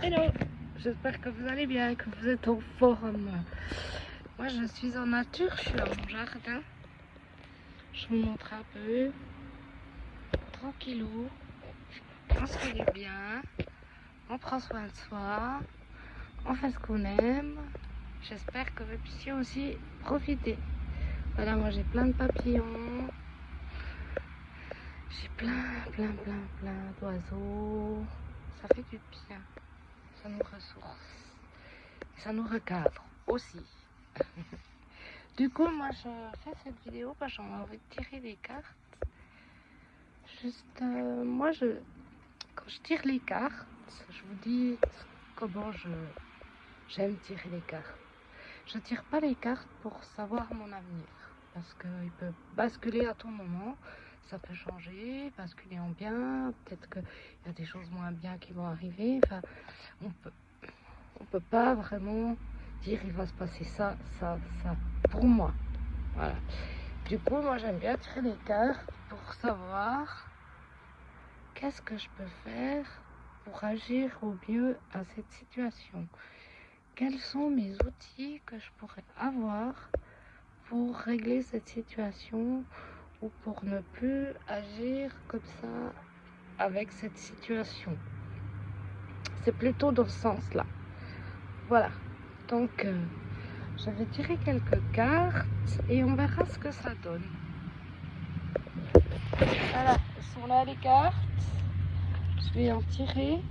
Hello, j'espère que vous allez bien, que vous êtes en forme. Moi je suis en nature, je suis dans mon jardin. Je vous montre un peu. Tranquillou. On se fait du bien. On prend soin de soi. On fait ce qu'on aime. J'espère que vous puissiez aussi profiter. Voilà, moi j'ai plein de papillons. J'ai plein d'oiseaux. Ça fait du bien. Ça nous ressource. Et ça nous recadre aussi. Du coup, moi je fais cette vidéo parce que j'ai envie de tirer des cartes. Juste, quand je tire les cartes, je vous dis comment j'aime tirer les cartes. Je tire pas les cartes pour savoir mon avenir. Parce qu'il peut basculer à tout moment. Ça peut changer, basculer en bien. Peut-être qu'il y a des choses moins bien qui vont arriver. Enfin, on peut pas vraiment dire il va se passer ça. Pour moi. Voilà. Du coup, moi j'aime bien tirer les cartes pour savoir qu'est-ce que je peux faire pour agir au mieux à cette situation. Quels sont mes outils que je pourrais avoir pour régler cette situation ou pour ne plus agir comme ça avec cette situation. C'est plutôt dans ce sens-là. Voilà. Donc, je vais tirer quelques cartes et on verra ce que ça donne. Voilà, elles sont là les cartes. Je vais en tirer.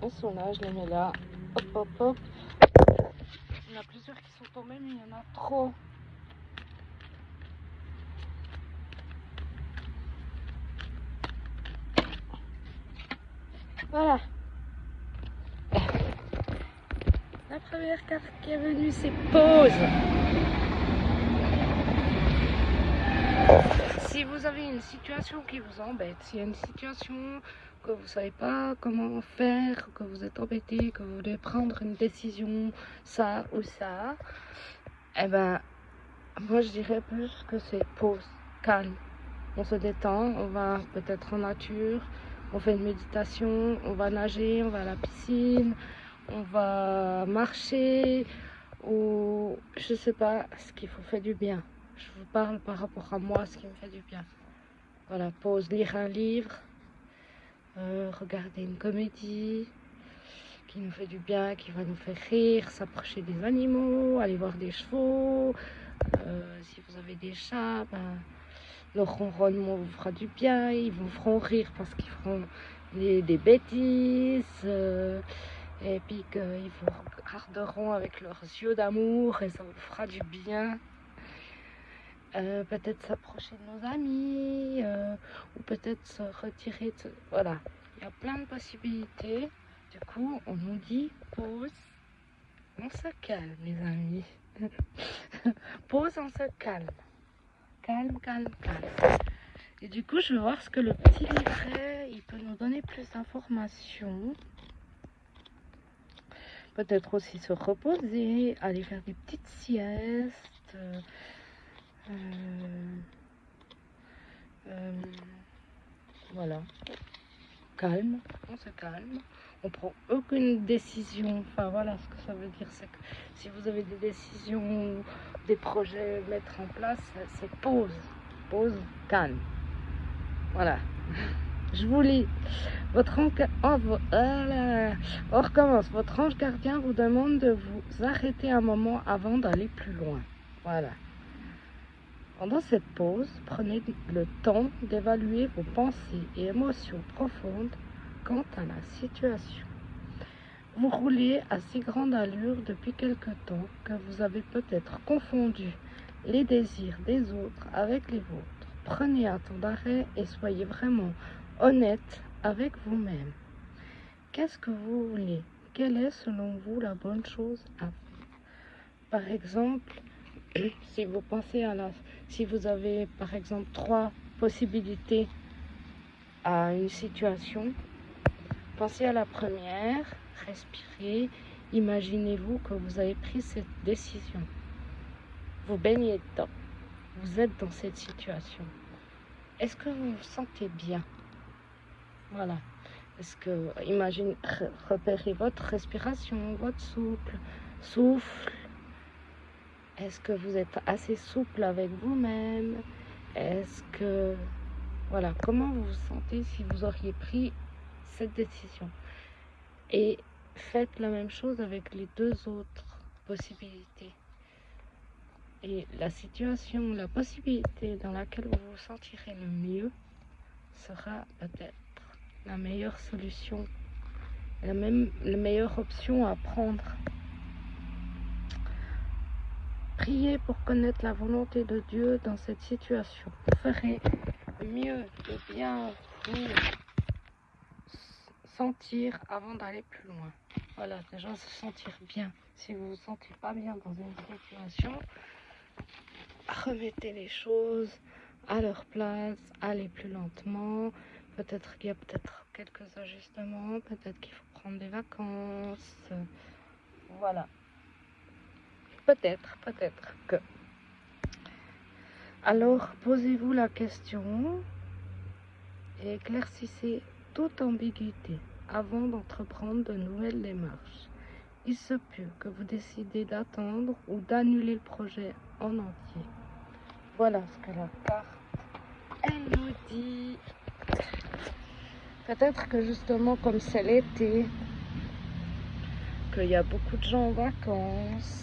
Elles sont là, je les mets là. Hop, hop, hop. Il y en a plusieurs qui sont tombées, mais il y en a trop. Voilà. La première carte qui est venue, c'est pause. Si vous avez une situation qui vous embête, s'il y a une situation que vous ne savez pas comment faire, que vous êtes embêté, que vous devez prendre une décision, ça ou ça, eh ben, moi je dirais plus que c'est pause, calme. On se détend, on va peut-être en nature, on fait une méditation, on va nager, on va à la piscine, on va marcher, ou je sais pas ce qui vous fait du bien. Je vous parle par rapport à moi, ce qui me fait du bien. Voilà, pause, lire un livre, regarder une comédie qui nous fait du bien, qui va nous faire rire, s'approcher des animaux, aller voir des chevaux. Si vous avez des chats, ben, le ronronnement vous fera du bien, ils vous feront rire parce qu'ils feront des bêtises. Et puis qu'ils vous regarderont avec leurs yeux d'amour et ça vous fera du bien. Peut-être s'approcher de nos amis, ou peut-être se retirer. Voilà, il y a plein de possibilités. Du coup, on nous dit pause, on se calme, les amis. Pause, on se calme. Calme. Et du coup, je vais voir ce que le petit livret, il peut nous donner plus d'informations. Peut-être aussi se reposer, aller faire des petites siestes. Voilà. Calme, on se calme. On prend aucune décision. Enfin voilà, ce que ça veut dire, c'est que si vous avez des décisions, des projets à mettre en place, c'est pause. Pause, calme. Voilà. Je vous lis. On recommence. Votre ange gardien vous demande de vous arrêter un moment avant d'aller plus loin. Voilà. Pendant cette pause, prenez le temps d'évaluer vos pensées et émotions profondes quant à la situation. Vous roulez à si grande allure depuis quelque temps que vous avez peut-être confondu les désirs des autres avec les vôtres. Prenez un temps d'arrêt et soyez vraiment honnête avec vous-même. Qu'est-ce que vous voulez? Quelle est selon vous la bonne chose à faire? Par exemple, si vous avez par exemple 3 possibilités à une situation, pensez à la première, respirez, imaginez-vous que vous avez pris cette décision. vous baignez dedans, vous êtes dans cette situation. Est-ce que vous vous sentez bien? Voilà. Est-ce que, repérez votre respiration, votre souffle. Est-ce que vous êtes assez souple avec vous-même? Est-ce que, voilà, comment vous vous sentez si vous auriez pris cette décision? Et faites la même chose avec les deux autres possibilités. Et la situation, la possibilité dans laquelle vous vous sentirez le mieux sera peut-être la meilleure solution, la meilleure option à prendre. Priez pour connaître la volonté de Dieu dans cette situation. Vous ferez mieux de bien vous sentir avant d'aller plus loin. Voilà, déjà se sentir bien. Si vous vous sentez pas bien dans une situation, remettez les choses à leur place, allez plus lentement. Peut-être qu'il y a quelques ajustements, peut-être qu'il faut prendre des vacances. Voilà. Peut-être que. Alors, posez-vous la question et éclaircissez toute ambiguïté avant d'entreprendre de nouvelles démarches. Il se peut que vous décidez d'attendre ou d'annuler le projet en entier. Voilà ce que la carte, elle nous dit. Peut-être que justement, comme c'est l'été, qu'il y a beaucoup de gens en vacances,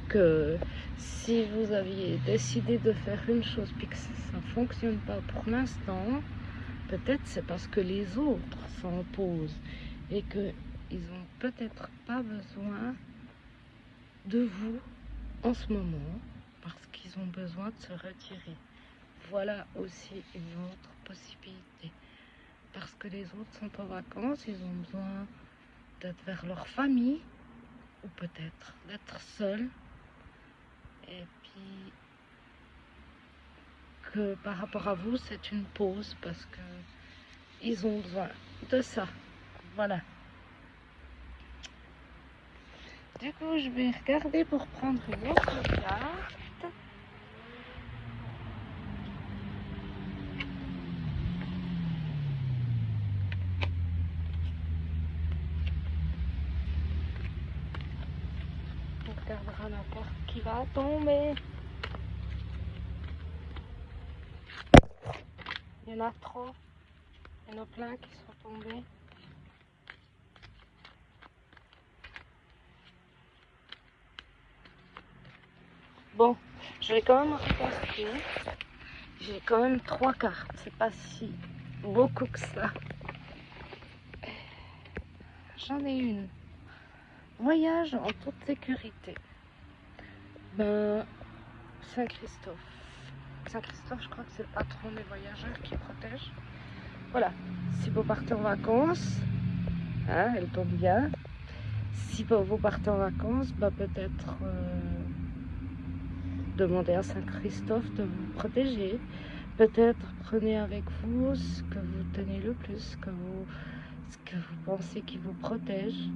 que si vous aviez décidé de faire une chose puis que ça ne fonctionne pas pour l'instant, peut-être c'est parce que les autres s'en opposent et qu'ils n'ont peut-être pas besoin de vous en ce moment parce qu'ils ont besoin de se retirer. Voilà aussi une autre possibilité. Parce que les autres sont en vacances, ils ont besoin d'être vers leur famille ou peut-être d'être seuls. Et puis que par rapport à vous, c'est une pause parce que ils ont besoin de ça. Voilà. Du coup, je vais regarder pour prendre une autre carte. On regardera la carte qui va tomber. Il y en a trop. Il y en a plein qui sont tombés. Bon, je vais quand même regarder. J'ai quand même 3 cartes. C'est pas si beaucoup que ça. J'en ai une. Voyage en toute sécurité. Saint-Christophe. Saint-Christophe, je crois que c'est le patron des voyageurs qui protège. Voilà. Si vous partez en vacances, hein, elle tombe bien. Si vous partez en vacances, peut-être demandez à Saint-Christophe de vous protéger. Peut-être prenez avec vous ce que vous tenez le plus, ce que vous pensez qui vous protège.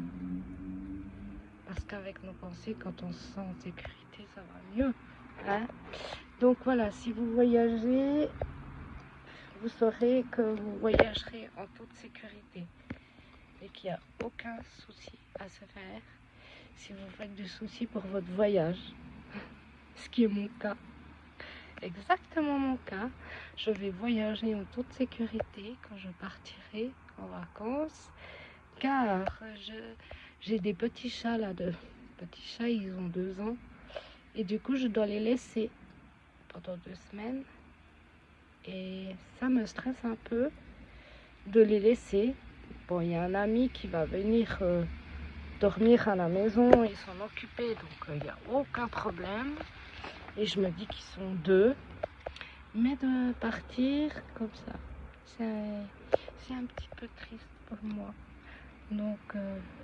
Parce qu'avec nos pensées, quand on se sent en sécurité, ça va mieux. Hein? Donc voilà, si vous voyagez, vous saurez que vous voyagerez en toute sécurité et qu'il n'y a aucun souci à se faire si vous faites du souci pour votre voyage. Ce qui est mon cas. Exactement mon cas. Je vais voyager en toute sécurité quand je partirai en vacances car j'ai des petits chats là, petits chats, ils ont 2 ans et du coup je dois les laisser pendant 2 semaines et ça me stresse un peu de les laisser. Bon, il y a un ami qui va venir dormir à la maison et s'en occuper, donc il n'y a aucun problème et je me dis qu'ils sont 2, mais de partir comme ça, c'est un petit peu triste pour moi. Donc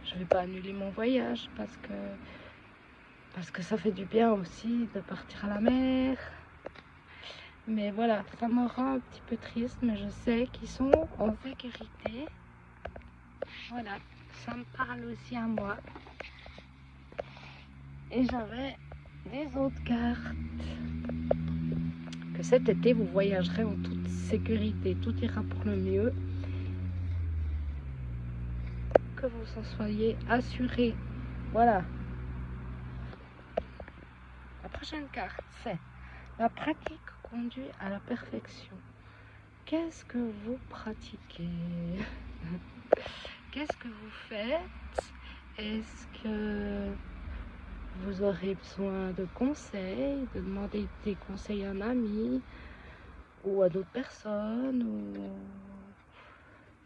je vais pas annuler mon voyage parce que ça fait du bien aussi de partir à la mer. Mais voilà, ça me rend un petit peu triste, mais je sais qu'ils sont en sécurité. Voilà, ça me parle aussi à moi. Et j'avais des autres cartes. Que cet été, vous voyagerez en toute sécurité. Tout ira pour le mieux. Que vous en soyez assurés. Voilà. La prochaine carte, c'est la pratique conduit à la perfection. Qu'est-ce que vous pratiquez? Qu'est-ce que vous faites? Est-ce que vous aurez besoin de conseils, de demander des conseils à un ami ou à d'autres personnes, ou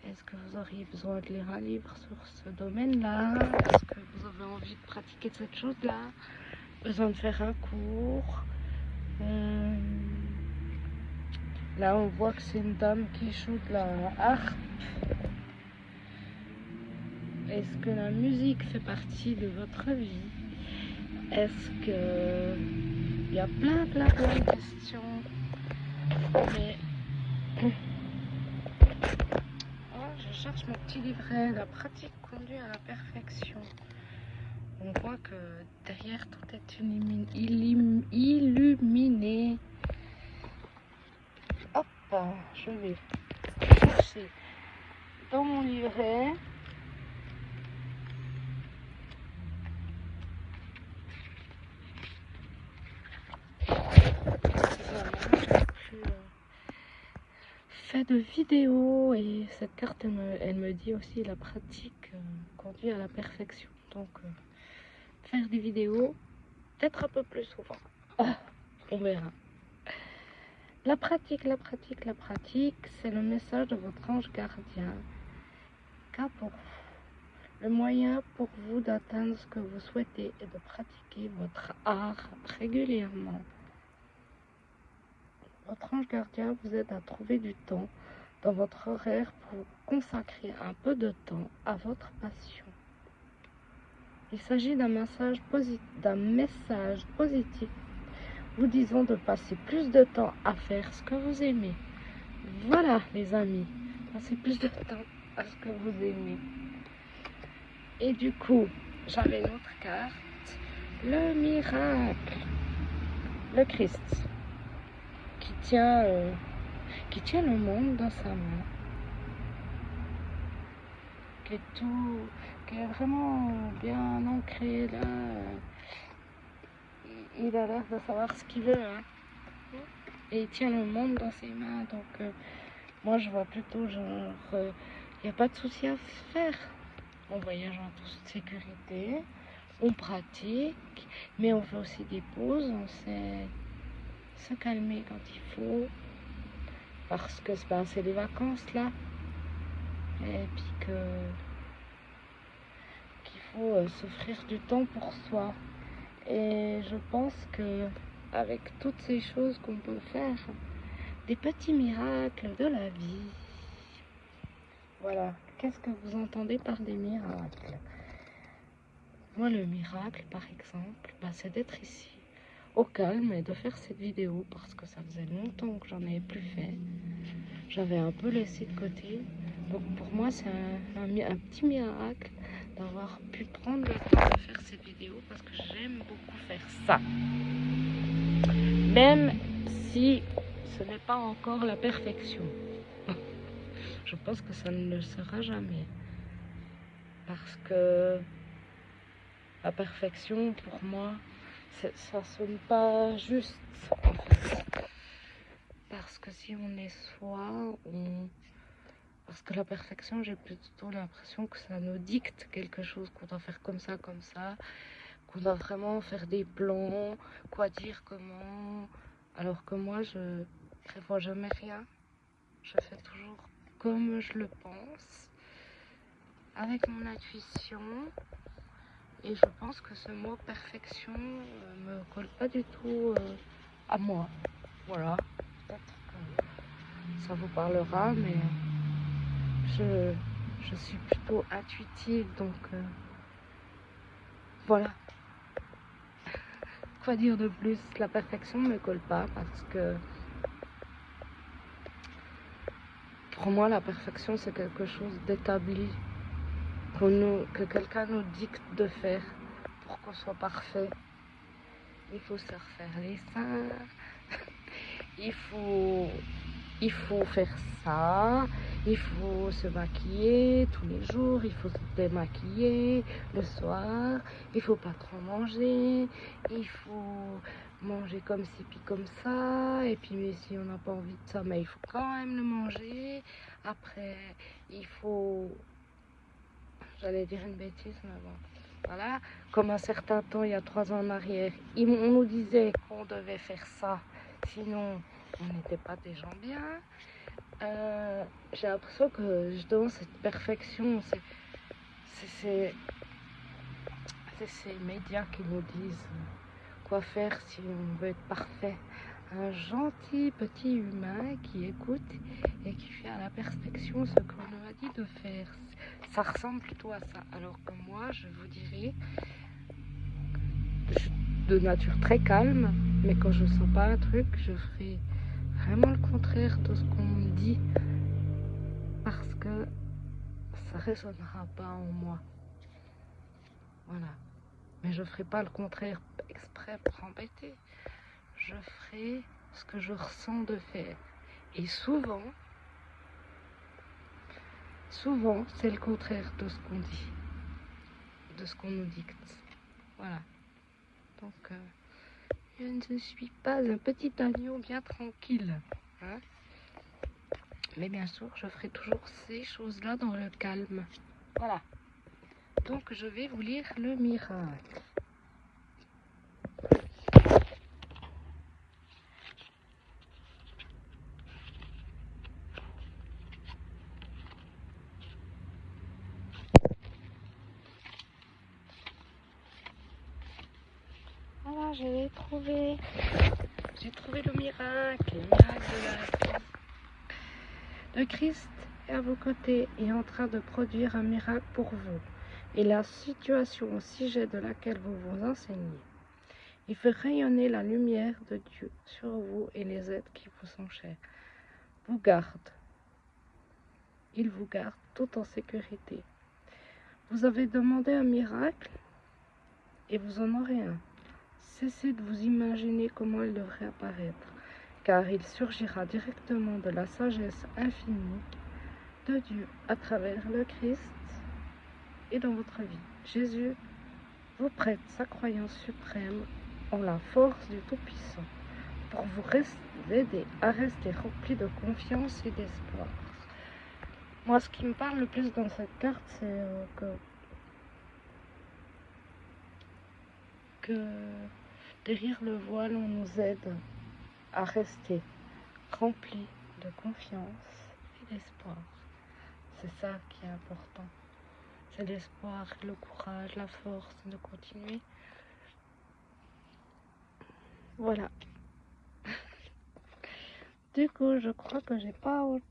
est-ce que vous auriez besoin de lire un livre sur ce domaine-là? Est-ce que vous avez envie de pratiquer cette chose-là? Besoin de faire un cours? Là, on voit que c'est une dame qui joue de la harpe. Est-ce que la musique fait partie de votre vie? Est-ce que... Il y a plein de questions. Mais... Oh, je cherche mon petit livret. La pratique conduit à la perfection. On voit que derrière tout est illuminé. Hop, je vais chercher dans mon livret. Fait de vidéos, et cette carte elle me dit aussi la pratique conduit à la perfection. Donc faire des vidéos peut-être un peu plus souvent. On verra. La pratique, c'est le message de votre ange gardien. Qu'a pour vous? Le moyen pour vous d'atteindre ce que vous souhaitez est de pratiquer votre art régulièrement. Votre ange gardien vous aide à trouver du temps dans votre horaire pour consacrer un peu de temps à votre passion. Il s'agit d'un message positif vous disant de passer plus de temps à faire ce que vous aimez. Voilà les amis, passez plus de temps à ce que vous aimez. Et du coup, j'avais une autre carte, le miracle, le Christ, qui tient le monde dans sa main, qui est vraiment bien ancré là. Il a l'air de savoir ce qu'il veut, hein. Et il tient le monde dans ses mains. Donc moi je vois plutôt genre, il n'y a pas de souci à faire. On voyage en toute sécurité, on pratique, mais on fait aussi des pauses, on sait se calmer quand il faut, parce que c'est les vacances là, et puis qu'il faut s'offrir du temps pour soi. Et je pense que avec toutes ces choses qu'on peut faire, des petits miracles de la vie. Voilà, qu'est-ce que vous entendez par des miracles? Moi, le miracle, par exemple, c'est d'être ici, au calme, et de faire cette vidéo, parce que ça faisait longtemps que j'en avais plus fait. J'avais un peu laissé de côté. Donc pour moi, c'est un petit miracle d'avoir pu prendre le temps de faire cette vidéo, parce que j'aime beaucoup faire ça. Même si ce n'est pas encore la perfection. Je pense que ça ne le sera jamais. Parce que la perfection, pour moi, ça sonne pas juste, en fait. Parce que si on est soi, parce que la perfection, j'ai plutôt l'impression que ça nous dicte quelque chose, qu'on doit faire comme ça, qu'on doit vraiment faire des plans, quoi dire, comment. Alors que moi, je prévois jamais rien. Je fais toujours comme je le pense, avec mon intuition. Et je pense que ce mot perfection me colle pas du tout à moi. Voilà, peut-être que ça vous parlera, mais je suis plutôt intuitive, donc voilà. Quoi dire de plus? La perfection ne me colle pas, parce que pour moi la perfection c'est quelque chose d'établi, que quelqu'un nous dicte de faire pour qu'on soit parfait. il faut se refaire les seins, il faut faire ça, il faut se maquiller tous les jours, il faut se démaquiller le soir, il faut pas trop manger, il faut manger comme ci puis comme ça, et puis mais si on n'a pas envie de ça, mais il faut quand même le manger. Après, il faut, j'allais dire une bêtise, mais bon, voilà, comme un certain temps, il y a 3 ans en arrière, on nous disait qu'on devait faire ça, sinon on n'était pas des gens bien. J'ai l'impression que justement cette perfection, c'est ces médias qui nous disent quoi faire si on veut être parfait. Un gentil petit humain qui écoute et qui fait à la perfection ce qu'on lui a dit de faire. Ça ressemble plutôt à ça. Alors que moi, je vous dirais, je suis de nature très calme, mais quand je sens pas un truc, je ferai vraiment le contraire de ce qu'on me dit parce que ça résonnera pas en moi. Voilà. Mais je ferai pas le contraire exprès pour embêter. Je ferai ce que je ressens de faire. Et souvent, c'est le contraire de ce qu'on dit, de ce qu'on nous dicte. Voilà. Donc, je ne suis pas un petit agneau bien tranquille. Hein, mais bien sûr, je ferai toujours ces choses-là dans le calme. Voilà. Donc, je vais vous lire le miracle. Voilà, j'ai trouvé le miracle de la vie. Le Christ est à vos côtés et en train de produire un miracle pour vous et la situation au sujet de laquelle vous vous enseignez. Il fait rayonner la lumière de Dieu sur vous et les êtres qui vous sont chers. Il vous garde tout en sécurité. Vous avez demandé un miracle et vous en aurez un. Cessez de vous imaginer comment il devrait apparaître, car il surgira directement de la sagesse infinie de Dieu à travers le Christ et dans votre vie. Jésus vous prête sa croyance suprême en la force du Tout-Puissant pour vous aider à rester rempli de confiance et d'espoir. Moi, ce qui me parle le plus dans cette carte, c'est que derrière le voile, on nous aide à rester rempli de confiance et d'espoir. C'est ça qui est important. C'est l'espoir, le courage, la force de continuer. Voilà. Du coup, je crois que j'ai pas autre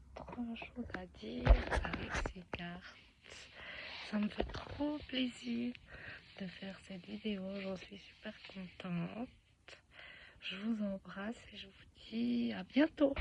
chose à dire avec ces cartes. Ça me fait trop plaisir de faire cette vidéo. J'en suis super contente. Je vous embrasse et je vous dis à bientôt.